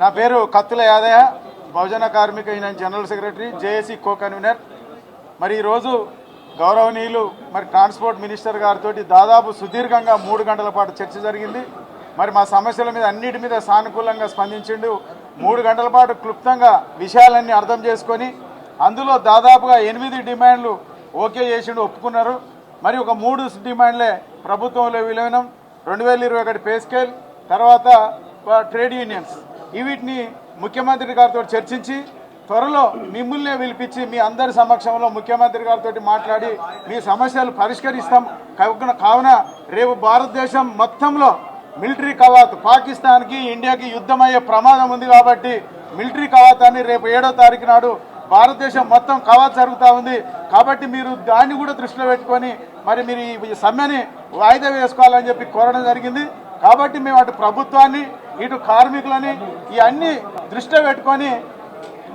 నా పేరు కత్తుల యాదయ్య, బహుజన కార్మిక union general secretary, JAC co convener. మరి ఈరోజు గౌరవనీయులు ట్రాన్స్పోర్ట్ మినిస్టర్ గారితో దాదాపు సుదీర్ఘంగా 3 గంటల పాటు చర్చ జరిగింది. మరి మా సమస్యల మీద అన్నిటి మీద సానుకూలంగా స్పందించిండు. 3 గంటల పాటు క్లుప్తంగా విషయాలన్నీ అర్థం చేసుకొని అందులో దాదాపుగా 8 డిమాండ్లు ఓకే చేసిండు, ఒప్పుకున్నారు. మరి ఒక 3 డిమాండ్లే ప్రభుత్వంలో విలీనం, 2021 పే స్కేల్, తర్వాత ట్రేడ్ యూనియన్స్. వీటిని ముఖ్యమంత్రి గారితో చర్చించి త్వరలో మిమ్మల్నే పిలిపించి మీ అందరి సమక్షంలో ముఖ్యమంత్రి గారితో మాట్లాడి మీ సమస్యలు పరిష్కరిస్తాం. కావున రేపు భారతదేశం మొత్తంలో మిలిటరీ కవాత్, పాకిస్తాన్కి ఇండియాకి యుద్ధమయ్యే ప్రమాదం ఉంది కాబట్టి మిలిటరీ కవాతాన్ని రేపు 7వ తారీఖు నాడు భారతదేశం మొత్తం కవాత్ జరుగుతూ ఉంది. కాబట్టి మీరు దాన్ని కూడా దృష్టిలో పెట్టుకొని మరి మీరు ఈ సమ్మెని వాయిదా వేసుకోవాలని చెప్పి కోరడం జరిగింది. కాబట్టి మేము అటు ప్రభుత్వాన్ని ఇటు కార్మికులని ఇవన్నీ దృష్టిలో పెట్టుకొని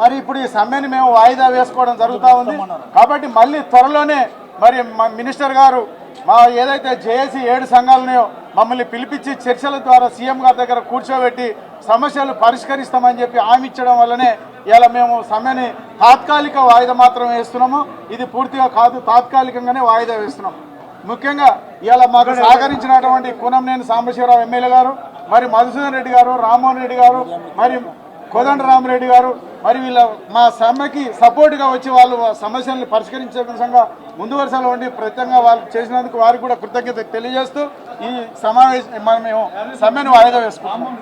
మరి ఇప్పుడు ఈ సమ్మెని మేము వాయిదా వేసుకోవడం జరుగుతూ ఉంది. కాబట్టి మళ్ళీ త్వరలోనే మరి మినిస్టర్ గారు మా ఏదైతే జేఏసీ 7 సంఘాలు ఉన్నాయో మమ్మల్ని పిలిపించి చర్చల ద్వారా సీఎం గారి దగ్గర కూర్చోబెట్టి సమస్యలు పరిష్కరిస్తామని చెప్పి హామీ ఇచ్చడం వల్లనే ఇలా మేము సమ్మెని తాత్కాలిక వాయిదా మాత్రమే వేస్తున్నాము. ఇది పూర్తిగా కాదు, తాత్కాలికంగానే వాయిదా వేస్తున్నాం. ముఖ్యంగా ఇలా మాకు సహకరించినటువంటి కూనంనేని సాంబశివరావు ఎమ్మెల్యే గారు, మరి మధుసూదన్ రెడ్డి గారు, రామ్మోహన్ రెడ్డి గారు, మరి కోదండరామరెడ్డి గారు, మరి వీళ్ళ మా సమ్మెకి సపోర్ట్గా వచ్చి వాళ్ళు సమస్యలను పరిష్కరించే విధంగా ముందు వరుసలో ఉండి ప్రత్యేకంగా వాళ్ళు చేసినందుకు వారికి కూడా కృతజ్ఞత తెలియజేస్తూ ఈ సమావేశం మేము సమ్మెను వాయిదా వేసుకుంటాం.